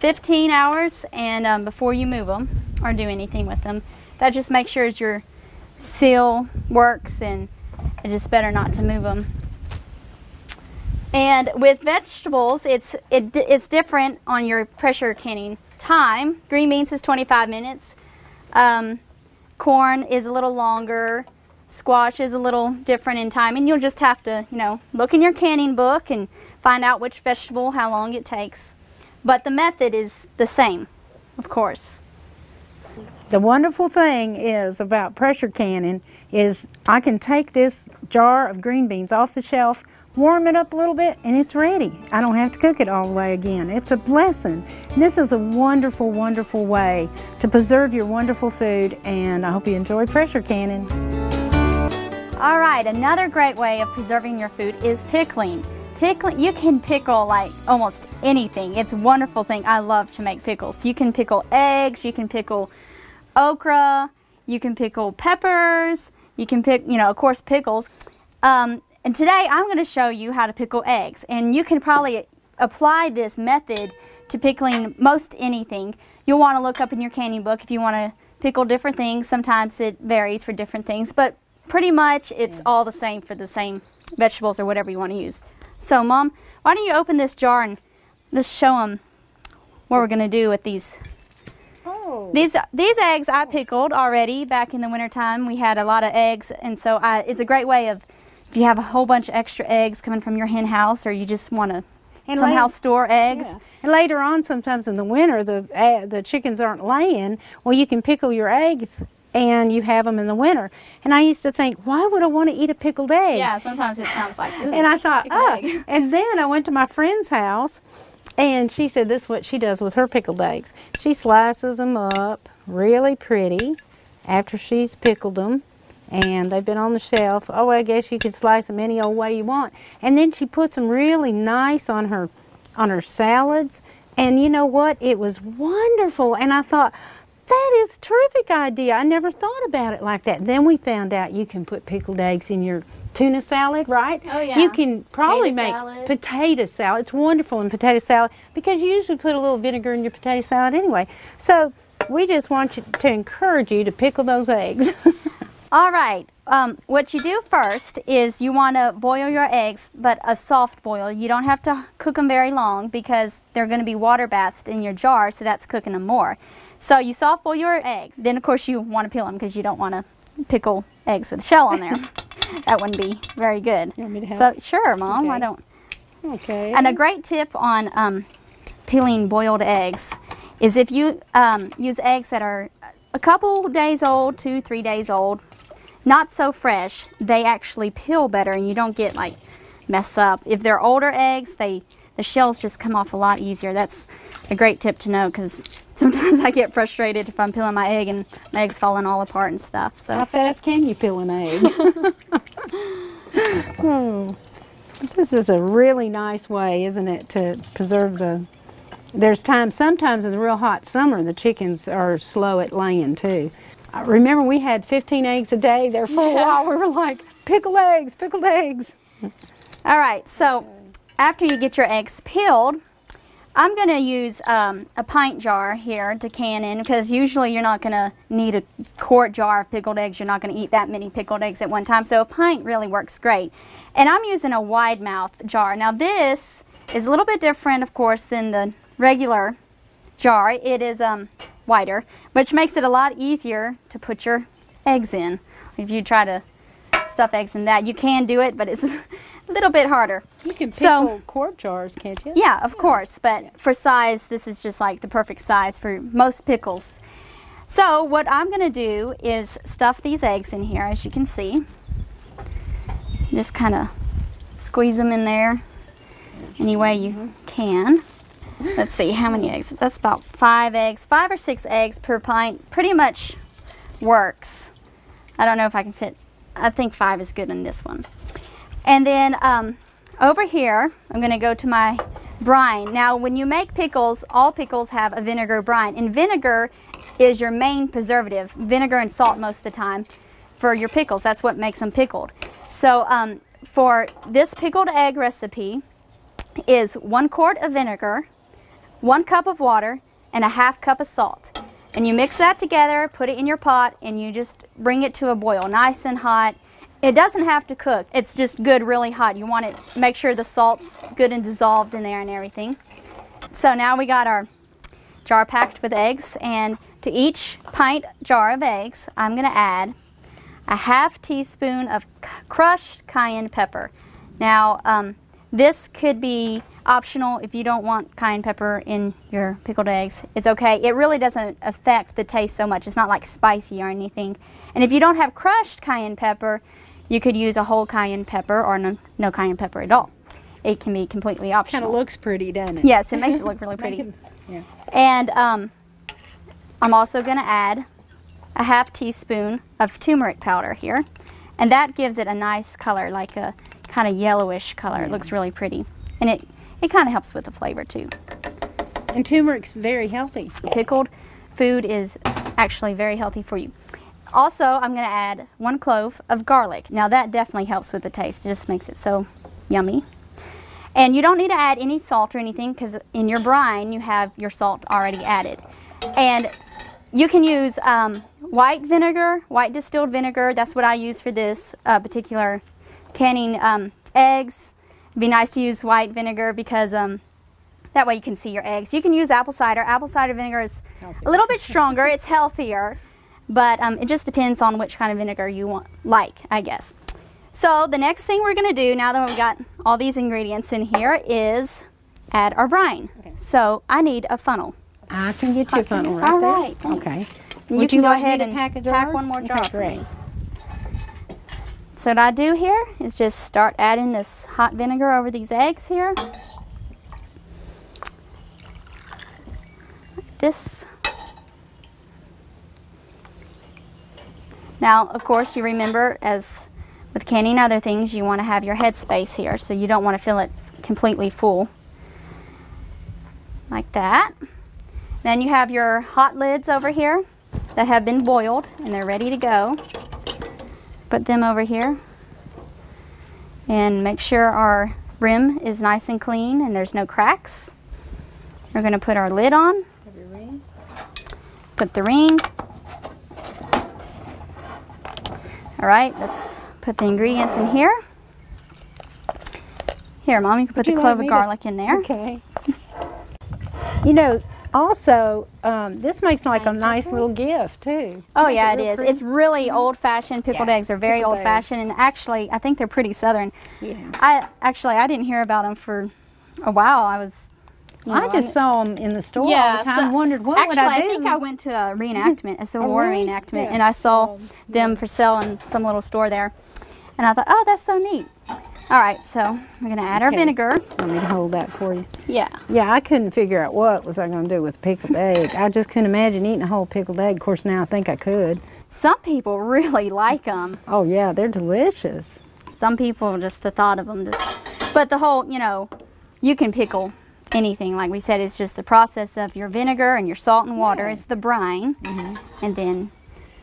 15 hours and before you move them or do anything with them. That just makes sure your seal works, and it just better not to move them. And with vegetables, it's different on your pressure canning time. Green beans is 25 minutes. Corn is a little longer. Squash is a little different in time, and you'll just have to, look in your canning book and find out which vegetable, how long it takes. But the method is the same, of course. The wonderful thing is about pressure canning is I can take this jar of green beans off the shelf, warm it up a little bit, and it's ready. I don't have to cook it all the way again. It's a blessing. And this is a wonderful, wonderful way to preserve your wonderful food, and I hope you enjoy pressure canning. All right, another great way of preserving your food is pickling. You can pickle like almost anything. It's a wonderful thing. I love to make pickles. You can pickle eggs, you can pickle okra, you can pickle peppers, you can pick, of course, pickles. And today I'm going to show you how to pickle eggs, and you can probably apply this method to pickling most anything. You'll want to look up in your canning book if you want to pickle different things. Sometimes it varies for different things, but pretty much it's all the same for the same vegetables or whatever you want to use. So Mom, why don't you open this jar and just show them what we're going to do with these. Oh. These eggs I pickled already back in the wintertime. We had a lot of eggs, and so it's a great way of, if you have a whole bunch of extra eggs coming from your hen house, or you just want to somehow store eggs. Yeah. And later on, sometimes in the winter, the chickens aren't laying. Well, you can pickle your eggs, and you have them in the winter. And I used to think, why would I want to eat a pickled egg? Yeah, sometimes it sounds like, and I thought, oh. And then I went to my friend's house, and she said this is what she does with her pickled eggs. She slices them up really pretty after she's pickled them. And they've been on the shelf. Oh, I guess you could slice them any old way you want. And then she puts them really nice on her salads. And you know what? It was wonderful. And I thought, that is a terrific idea. I never thought about it like that. Then we found out you can put pickled eggs in your tuna salad, right? Oh, yeah. You can probably make potato salad. It's wonderful in potato salad because you usually put a little vinegar in your potato salad anyway. So we just want to encourage you to pickle those eggs. All right, what you do first is you want to boil your eggs, but a soft boil. You don't have to cook them very long because they're going to be water bathed in your jar, so that's cooking them more. So you soft boil your eggs. Then, of course, you want to peel them because you don't want to pickle eggs with shell on there. That wouldn't be very good. You want me to help? So, sure, Mom, okay. Why don't? Okay. And a great tip on peeling boiled eggs is if you use eggs that are a couple days old, 2-3 days old, not so fresh, they actually peel better and you don't get like mess up. If they're older eggs, the shells just come off a lot easier. That's a great tip to know because sometimes I get frustrated if I'm peeling my egg and my egg's falling all apart and stuff. So how fast can you peel an egg? Oh, this is a really nice way, isn't it, to preserve there's sometimes in the real hot summer, the chickens are slow at laying too. I remember we had 15 eggs a day there for a while. We were like, pickled eggs, pickled eggs. All right, so after you get your eggs peeled, I'm going to use a pint jar here to can in because usually you're not going to need a quart jar of pickled eggs. You're not going to eat that many pickled eggs at one time, so a pint really works great. And I'm using a wide mouth jar. Now this is a little bit different, of course, than the regular jar. It is wider, which makes it a lot easier to put your eggs in. If you try to stuff eggs in that, you can do it, but it's a little bit harder. You can pickle quart jars, can't you? Yeah, of course, but for size, this is just like the perfect size for most pickles. So what I'm going to do is stuff these eggs in here, as you can see. Just kind of squeeze them in there any way you can. Let's see, how many eggs? That's about 5 eggs. 5 or 6 eggs per pint pretty much works. I don't know if I can fit, I think 5 is good in this one. And then over here, I'm going to go to my brine. Now, when you make pickles, all pickles have a vinegar brine. And vinegar is your main preservative. Vinegar and salt most of the time for your pickles. That's what makes them pickled. So for this pickled egg recipe is 1 quart of vinegar, 1 cup of water and a 1/2 cup of salt. And you mix that together, put it in your pot, and you just bring it to a boil, nice and hot. It doesn't have to cook. It's just good, really hot. You want it, make sure the salt's good and dissolved in there and everything. So now we got our jar packed with eggs, and to each pint jar of eggs, I'm gonna add a 1/2 teaspoon of crushed cayenne pepper. Now, this could be optional if you don't want cayenne pepper in your pickled eggs. It's okay. It really doesn't affect the taste so much. It's not like spicy or anything. And if you don't have crushed cayenne pepper, you could use a whole cayenne pepper or no cayenne pepper at all. It can be completely optional. Kind of looks pretty, doesn't it? Yes, it makes it look really pretty. Yeah. And I'm also going to add a 1/2 teaspoon of turmeric powder here. And that gives it a nice color, like a kind of yellowish color. It looks really pretty. And it kind of helps with the flavor too. And turmeric's very healthy. Pickled food is actually very healthy for you. Also, I'm going to add 1 clove of garlic. Now that definitely helps with the taste. It just makes it so yummy. And you don't need to add any salt or anything because in your brine you have your salt already added. And you can use white vinegar, white distilled vinegar. That's what I use for this particular canning eggs. It'd be nice to use white vinegar because that way you can see your eggs. You can use apple cider. Apple cider vinegar is a little bit stronger. It's healthier, but it just depends on which kind of vinegar you like, I guess. So the next thing we're going to do, now that we've got all these ingredients in here, is add our brine. Okay. So I need a funnel. I can get you a funnel right all there. Right, thanks. Okay. You can go ahead and pack one more jar for me. So what I do here is just start adding this hot vinegar over these eggs here. Like this. Now, of course, you remember, as with canning other things, you want to have your head space here, so you don't want to fill it completely full. Like that. Then you have your hot lids over here that have been boiled, and they're ready to go. Put them over here. And make sure our rim is nice and clean and there's no cracks. We're going to put our lid on. Put the ring. Alright, let's put the ingredients in here. Here, Mom, you can put the clove of garlic in there. Okay. You know, also, this makes like a nice little gift too. Oh yeah, it is. It's really old-fashioned. Pickled eggs are very old-fashioned, and actually, I think they're pretty Southern. Yeah. I didn't hear about them for a while. I just saw them in the store all the time and wondered what would I do. Actually, I think I went to a reenactment, a Civil War reenactment, and I saw them for sale in some little store there. And I thought, oh, that's so neat. All right, so we're going to add our vinegar. Let me hold that for you. Yeah. Yeah, I couldn't figure out what was I going to do with pickled egg. I just couldn't imagine eating a whole pickled egg. Of course, now I think I could. Some people really like them. Oh, yeah, they're delicious. Some people, just the thought of them. But the whole, you can pickle anything. Like we said, it's just the process of your vinegar and your salt and water is the brine. And then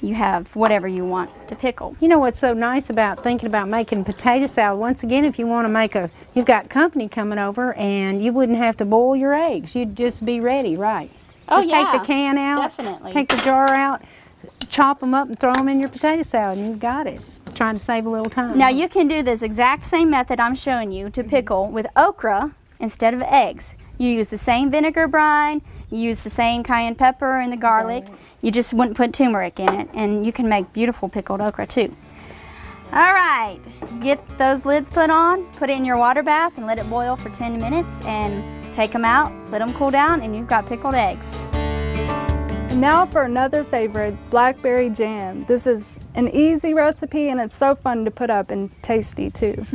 you have whatever you want to pickle. You know what's so nice about thinking about making potato salad? Once again, if you want to make you've got company coming over and you wouldn't have to boil your eggs. You'd just be ready, right? Oh, just take the can out, definitely. Take the jar out, chop them up and throw them in your potato salad and you've got it. Trying to save a little time. Now you can do this exact same method I'm showing you to pickle with okra instead of eggs. You use the same vinegar brine, you use the same cayenne pepper and the garlic. You just wouldn't put turmeric in it, and you can make beautiful pickled okra too. All right, get those lids put on, put it in your water bath and let it boil for 10 minutes and take them out, let them cool down, and you've got pickled eggs. And now for another favorite, blackberry jam. This is an easy recipe and it's so fun to put up and tasty too.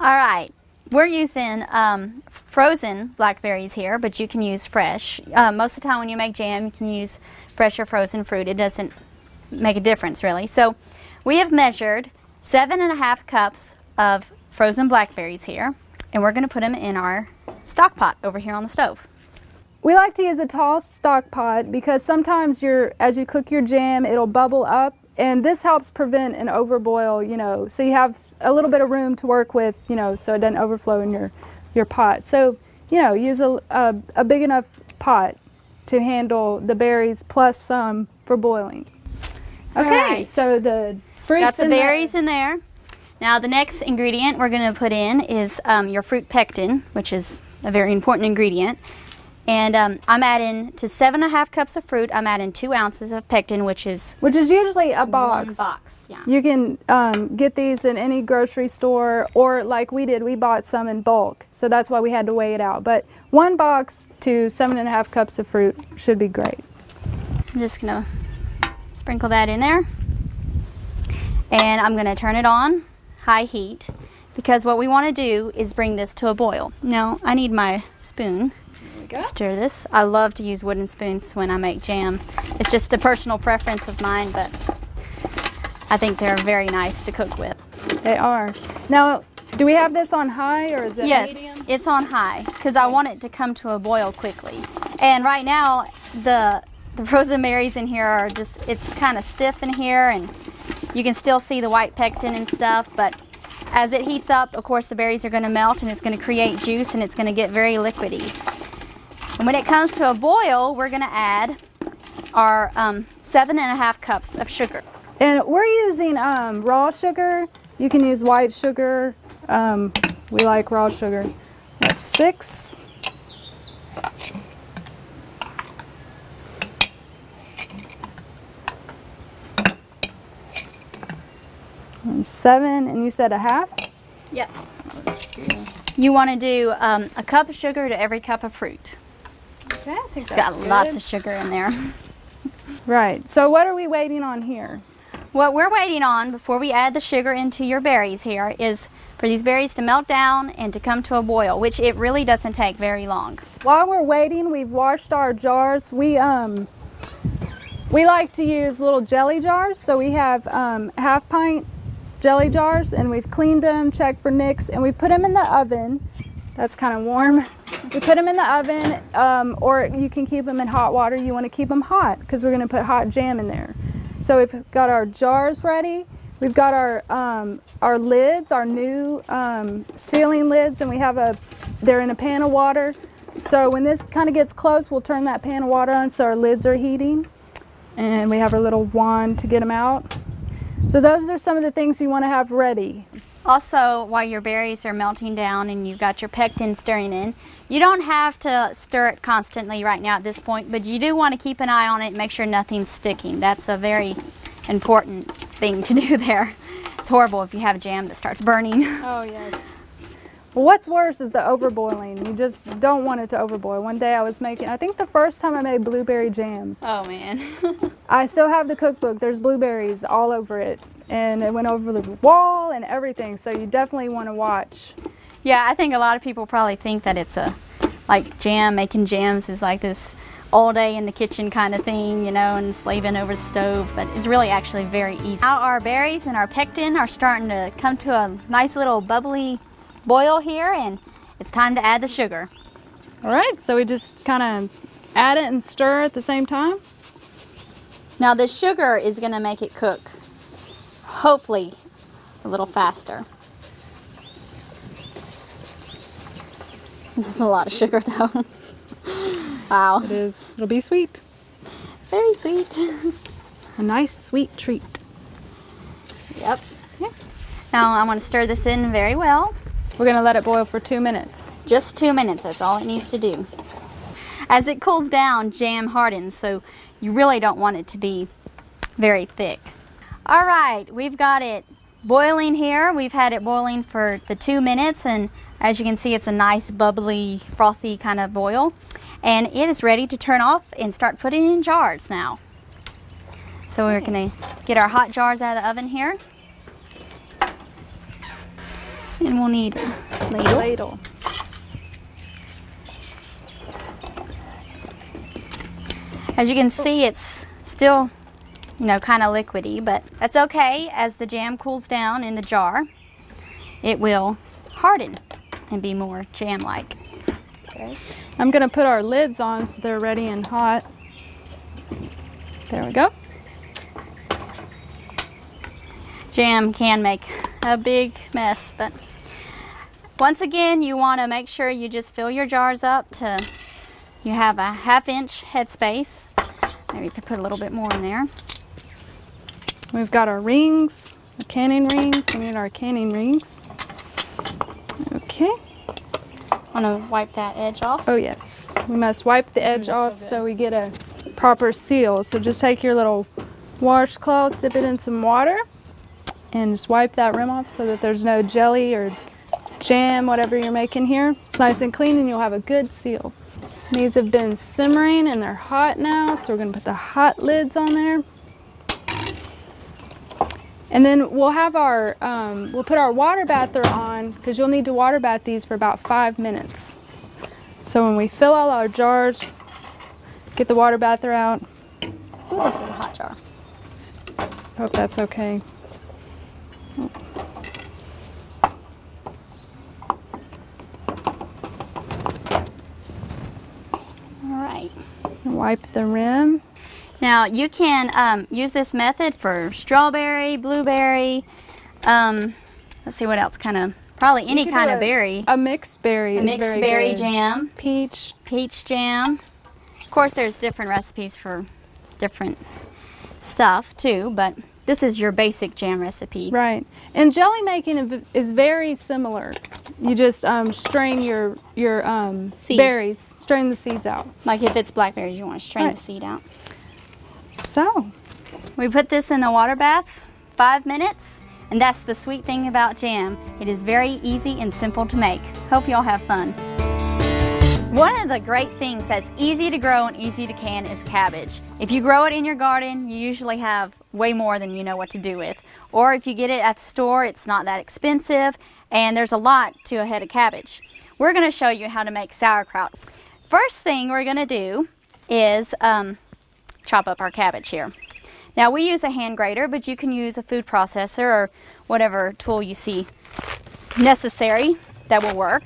All right. We're using frozen blackberries here, but you can use fresh. Most of the time when you make jam, you can use fresh or frozen fruit. It doesn't make a difference, really. So we have measured 7½ cups of frozen blackberries here, and we're going to put them in our stock pot over here on the stove. We like to use a tall stock pot because sometimes as you cook your jam, it'll bubble up. And this helps prevent an overboil, so you have a little bit of room to work with, so it doesn't overflow in your pot. So you know, use a big enough pot to handle the berries plus some for boiling. Okay, right. so the fruits Got the berries in there. Now the next ingredient we're going to put in is your fruit pectin, which is a very important ingredient. And I'm adding to 7.5 cups of fruit, I'm adding 2 ounces of pectin, which is usually a box. 1 box. Yeah. You can get these in any grocery store, or like we did, we bought some in bulk. So that's why we had to weigh it out. But 1 box to 7.5 cups of fruit should be great. I'm just going to sprinkle that in there. And I'm going to turn it on high heat, because what we want to do is bring this to a boil. Now I need my spoon. Stir this. I love to use wooden spoons when I make jam. It's just a personal preference of mine, but I think they're very nice to cook with. They are. Now, do we have this on high or is it medium? Yes, it's on high because I want it to come to a boil quickly. And right now, the frozen berries in here are just, it's kind of stiff in here, and you can still see the white pectin and stuff, but as it heats up, of course, the berries are going to melt and it's going to create juice and it's going to get very liquidy. And when it comes to a boil, we're going to add our 7.5 cups of sugar. And we're using raw sugar. You can use white sugar. We like raw sugar. That's 6. And 7, and you said 1/2? Yep. You want to do a cup of sugar to every cup of fruit. Okay, I think It's got lots of sugar in there. Right. So what are we waiting on here? What we're waiting on before we add the sugar into your berries here is for these berries to melt down and to come to a boil, which it really doesn't take very long. While we're waiting, we've washed our jars. We like to use little jelly jars, so we have 1/2 pint jelly jars, and we've cleaned them, checked for nicks, and we put them in the oven. That's kind of warm. We put them in the oven, or you can keep them in hot water. You want to keep them hot because we're going to put hot jam in there. So we've got our jars ready. We've got our lids, our new sealing lids, and they're in a pan of water. So when this kind of gets close, we'll turn that pan of water on so our lids are heating. And we have our little wand to get them out. So those are some of the things you want to have ready. Also, while your berries are melting down and you've got your pectin stirring in, you don't have to stir it constantly right now at this point, but you do want to keep an eye on it and make sure nothing's sticking. That's a very important thing to do there. It's horrible if you have jam that starts burning. Oh, yes. Well, what's worse is the overboiling. You just don't want it to overboil. One day I was making, I think the first time I made blueberry jam. Oh, man. I still have the cookbook. There's blueberries all over it. And it went over the wall and everything, so you definitely want to watch. Yeah, I think a lot of people probably think that it's making jams is like this all day in the kitchen kind of thing, you know, and slaving over the stove, but it's really actually very easy. Now our berries and our pectin are starting to come to a nice little bubbly boil here, and it's time to add the sugar. All right, so we just kind of add it and stir at the same time. Now the sugar is going to make it cook, hopefully, a little faster. That's a lot of sugar though. Wow. It is. It'll be sweet. Very sweet. A nice sweet treat. Yep. Yeah. Now I'm going to stir this in very well. We're going to let it boil for 2 minutes. Just 2 minutes, that's all it needs to do. As it cools down, jam hardens, so you really don't want it to be very thick. All right, we've got it boiling here. We've had it boiling for the 2 minutes, and as you can see, it's a nice bubbly, frothy kind of boil. And it is ready to turn off and start putting in jars now. So we're gonna get our hot jars out of the oven here. And we'll need a ladle. As you can see, it's still, you know, kind of liquidy, but that's okay. As the jam cools down in the jar, it will harden and be more jam-like. Okay. I'm going to put our lids on so they're ready and hot. There we go. Jam can make a big mess, but Once again, you want to make sure you just fill your jars up to, you have a 1/2 inch headspace. Maybe you could put a little bit more in there. We've got our rings, our canning rings. We need our canning rings. Okay. Want to wipe that edge off? Oh yes, we must wipe the edge off so we get a proper seal. So just take your little washcloth, dip it in some water, and just wipe that rim off so that there's no jelly or jam, whatever you're making here. It's nice and clean and you'll have a good seal. These have been simmering and they're hot now, so we're gonna put the hot lids on there. And then we'll have our, we'll put our water bather on because you'll need to water bath these for about 5 minutes. So when we fill all our jars, get the water bather out. Ooh, this is a hot jar. Hope that's okay. All right. Wipe the rim. Now you can use this method for strawberry, blueberry, let's see what else, probably any kind of berry. A mixed berry is Mixed very berry good. jam. Peach. Peach jam. Of course there's different recipes for different stuff too, but this is your basic jam recipe. Right. And jelly making is very similar. You just strain your Seed. berries, strain the seeds out. Like if it's blackberries, you want to strain Right. the seed out. So, We put this in a water bath, 5 minutes, and that's the sweet thing about jam. It is very easy and simple to make. Hope y'all have fun. One of the great things that's easy to grow and easy to can is cabbage. If you grow it in your garden, you usually have way more than you know what to do with. Or if you get it at the store, it's not that expensive, and there's a lot to a head of cabbage. We're going to show you how to make sauerkraut. First thing we're going to do is chop up our cabbage here. Now we use a hand grater, but you can use a food processor or whatever tool you see necessary that will work.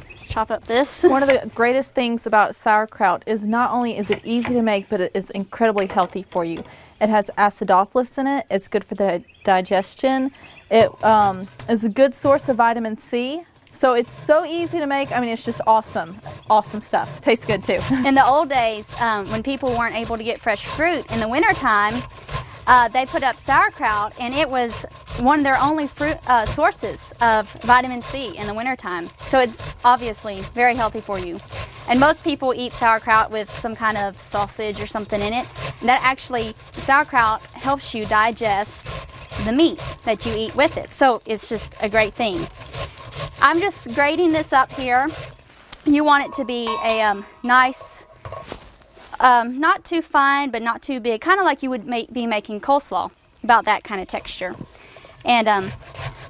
Let's chop up this. One of the greatest things about sauerkraut is not only is it easy to make, but it is incredibly healthy for you. It has acidophilus in it. It's good for the digestion. It is a good source of vitamin C. So it's so easy to make. I mean, it's just awesome. Awesome stuff. Tastes good too. In the old days, when people weren't able to get fresh fruit in the wintertime, they put up sauerkraut, and it was one of their only fruit sources of vitamin C in the wintertime. So it's obviously very healthy for you. And most people eat sauerkraut with some kind of sausage or something in it. And that actually, sauerkraut helps you digest the meat that you eat with it. So it's just a great thing. I'm just grating this up here. You want it to be a nice, not too fine, but not too big, kind of like you would be making coleslaw, about that kind of texture. And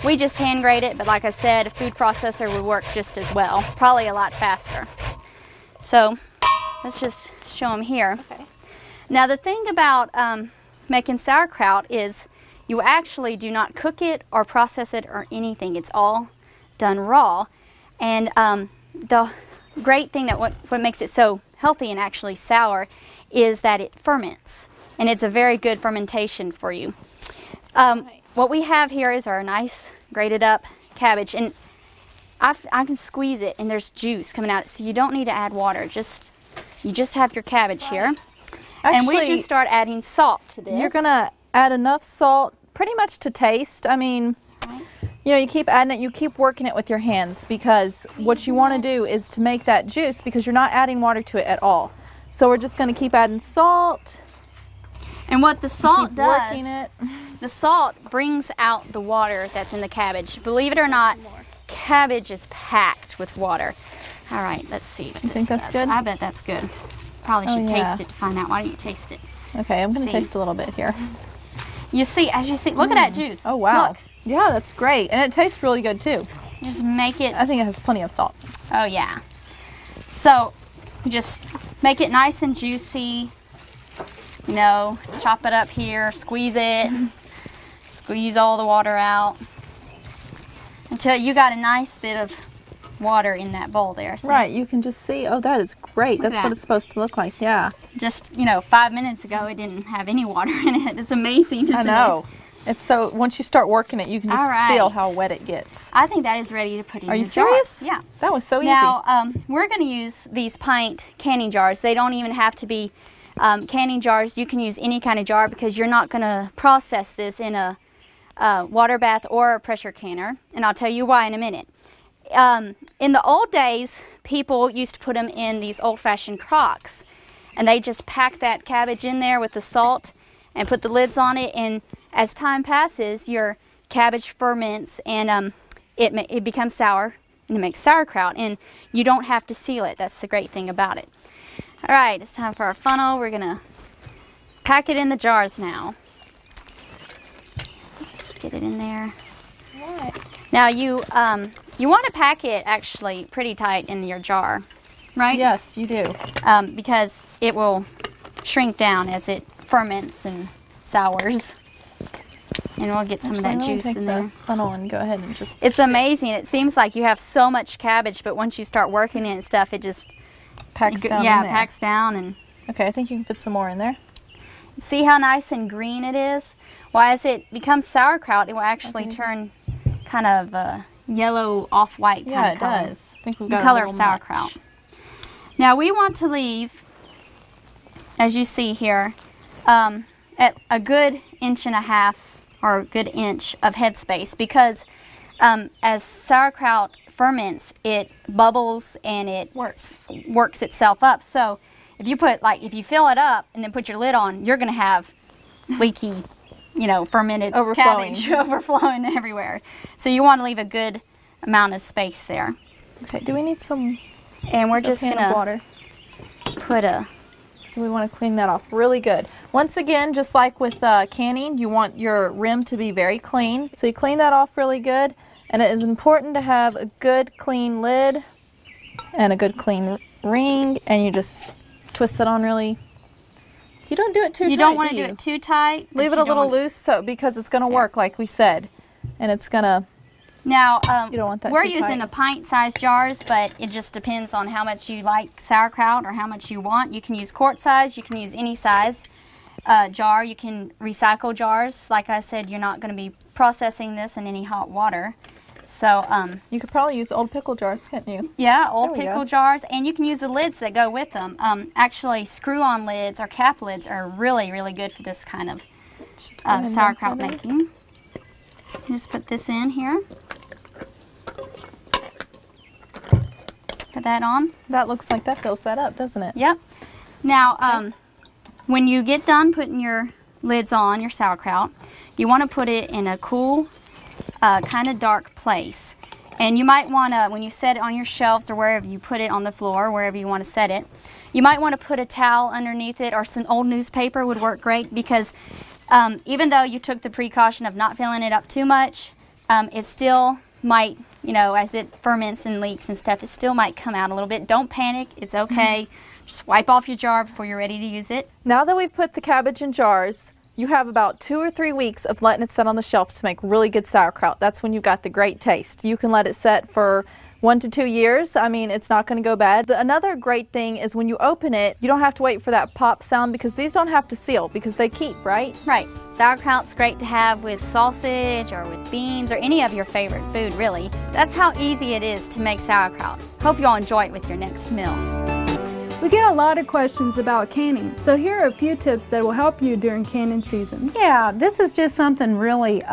we just hand grate it, but like I said, a food processor would work just as well, probably a lot faster. So let's just show them here. Okay. Now the thing about making sauerkraut is you actually do not cook it or process it or anything. It's all done raw. And the great thing that what makes it so healthy and actually sour is that it ferments, and it's a very good fermentation for you. What we have here is our nice grated up cabbage, and I can squeeze it and there's juice coming out, so you don't need to add water. You just have your cabbage here. And we just start adding salt to this. You're gonna add enough salt, pretty much to taste. I mean, you know, you keep adding it, you keep working it with your hands, because what you want to do is to make that juice, because you're not adding water to it at all. So we're just going to keep adding salt. And what the salt Keep does, working it. the salt brings out the water that's in the cabbage. Believe it or not, cabbage is packed with water. All right, let's see what You think this that's does. good? I bet that's good. Probably should yeah. taste it to find out. Why don't you taste it? Okay, I'm going to See. taste a little bit here. You see, as you see, look at that juice. Oh, wow. Look, Yeah, that's great. And it tastes really good too. just make it. I think it has plenty of salt. Oh yeah. So just make it nice and juicy. You know, chop it up here, squeeze it, squeeze all the water out until you got a nice bit of water in that bowl there. See? Right, you can just see, oh, that is great. Look at That's what that. it's supposed to look like, yeah. Just, 5 minutes ago it didn't have any water in it. It's amazing, isn't I know. it? It's so, once you start working it, you can just All right. feel how wet it gets. I think that is ready to put in Are you your jar. serious? Yeah. That was so easy. Now, we're going to use these pint canning jars. They don't even have to be canning jars. You can use any kind of jar because you're not going to process this in a water bath or a pressure canner. And I'll tell you why in a minute. In the old days, people used to put them in these old-fashioned crocks. And they just pack that cabbage in there with the salt and put the lids on it. And as time passes, your cabbage ferments and it becomes sour and it makes sauerkraut. And you don't have to seal it. That's the great thing about it. All right, it's time for our funnel. We're gonna pack it in the jars now. Let's get it in there. All right. Now you want to pack it actually pretty tight in your jar, right? Yes, you do. Because it will shrink down as it ferments and sours. And we'll get some of that juice in there. The funnel and go ahead and just. It's amazing. It seems like you have so much cabbage, but once you start working it and stuff, it just packs down. Yeah, in there. packs down. And Okay, I think you can put some more in there. see how nice and green it is? Well, as it becomes sauerkraut, it will actually turn kind of yellow off-white Yeah, kind of it color. does. I think we've The got color a of little sauerkraut. much. Now we want to leave, as you see here, at a good 1.5 inches or a good inch of headspace, because as sauerkraut ferments, it bubbles and it works itself up. So if you put, like, if you fill it up and then put your lid on, you're going to have leaky, you know, fermented cabbage overflowing everywhere. So you want to leave a good amount of space there. Okay, do we need some? And we're just pan going of to water. put a... So we want to clean that off really good. Once again, just like with canning, you want your rim to be very clean. So you clean that off really good. And it is important to have a good clean lid and a good clean ring. And you just twist it on really. You don't do it too tight. You don't want to do it too tight. Leave it a little loose because it's going to work like we said. And it's going to. Now, You don't want that we're too using tight. the pint-sized jars, but it just depends on how much you like sauerkraut or how much you want. You can use quart size. You can use any size jar. You can recycle jars. Like I said, you're not going to be processing this in any hot water. So, You could probably use old pickle jars, couldn't you? yeah, old There we pickle go. jars, and you can use the lids that go with them. Actually, screw-on lids or cap lids are really, really good for this kind of Just go ahead and sauerkraut dump that in. making. Just put this in here. Put that on. That looks like that fills that up, doesn't it? Yep. Now, when you get done putting your lids on, your sauerkraut, you want to put it in a cool, kind of dark place. And you might want to, when you set it on your shelves or wherever you put it on the floor, wherever you want to set it, you might want to put a towel underneath it, or some old newspaper would work great, because even though you took the precaution of not filling it up too much, it still might, you know, as it ferments and leaks and stuff, it still might come out a little bit. Don't panic. It's okay. Just wipe off your jar before you're ready to use it. Now that we've put the cabbage in jars, you have about 2 or 3 weeks of letting it set on the shelf to make really good sauerkraut. That's when you've got the great taste. You can let it set for 1 to 2 years. I mean, it's not going to go bad. Another great thing is when you open it, you don't have to wait for that pop sound, because these don't have to seal because they keep, right? Right. Sauerkraut's great to have with sausage or with beans or any of your favorite food, really. That's how easy it is to make sauerkraut. Hope you all enjoy it with your next meal. We get a lot of questions about canning, so here are a few tips that will help you during canning season. Yeah, this is just something really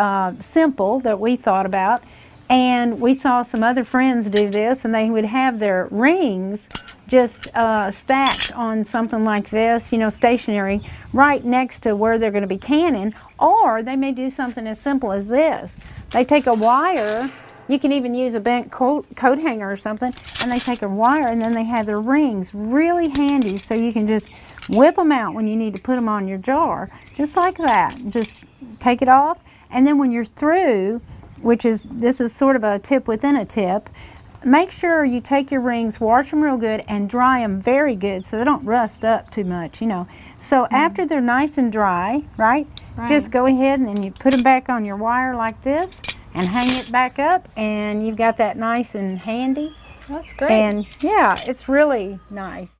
simple that we thought about, and we saw some other friends do this, and they would have their rings just stacked on something like this, you know, stationary, right next to where they're going to be canning. Or they may do something as simple as this. They take a wire, you can even use a bent coat hanger or something, and they take a wire and then they have their rings really handy, so you can just whip them out when you need to put them on your jar, just like that. Just take it off, and then when you're through, this is sort of a tip within a tip, make sure you take your rings, wash them real good, and dry them very good so they don't rust up too much, you know. So after they're nice and dry, right, just go ahead and then you put them back on your wire like this and hang it back up, and you've got that nice and handy. That's great. And yeah, it's really nice.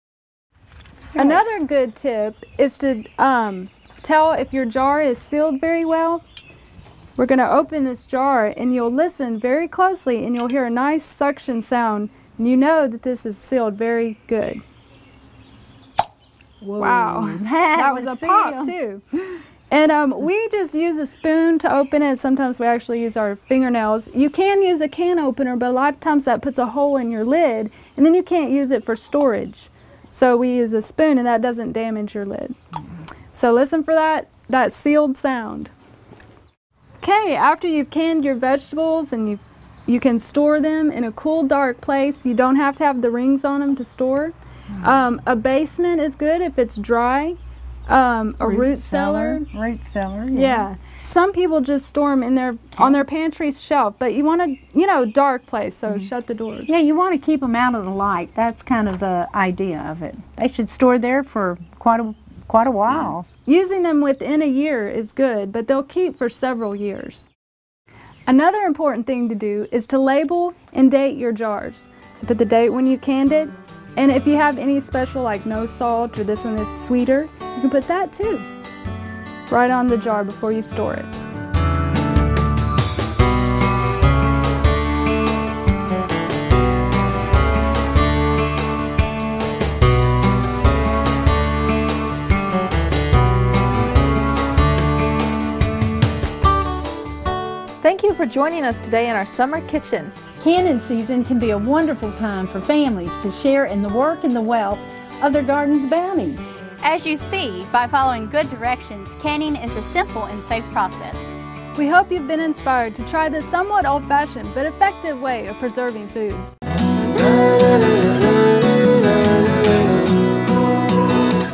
Another good tip is to tell if your jar is sealed very well. We're going to open this jar and you'll listen very closely and you'll hear a nice suction sound and you know that this is sealed very good. Whoa, Wow, that was a pop too. And we just use a spoon to open it. Sometimes we actually use our fingernails. You can use a can opener, but a lot of times that puts a hole in your lid and then you can't use it for storage. So we use a spoon and that doesn't damage your lid. So listen for that sealed sound. Okay, after you've canned your vegetables and you can store them in a cool, dark place. You don't have to have the rings on them to store. A basement is good if it's dry. A root cellar. Root cellar, Yeah. Some people just store them in on their pantry shelf, but you want a dark place, so shut the doors. Yeah, you want to keep them out of the light. That's kind of the idea of it. They should store there for quite a while. Using them within a year is good, but they'll keep for several years. Another important thing to do is to label and date your jars. So put the date when you canned it, and if you have any special like no salt or this one is sweeter, you can put that too. Right on the jar before you store it. Thank you for joining us today in our summer kitchen. Canning season can be a wonderful time for families to share in the work and the wealth of their garden's bounty. As you see, by following good directions, canning is a simple and safe process. We hope you've been inspired to try this somewhat old-fashioned but effective way of preserving food.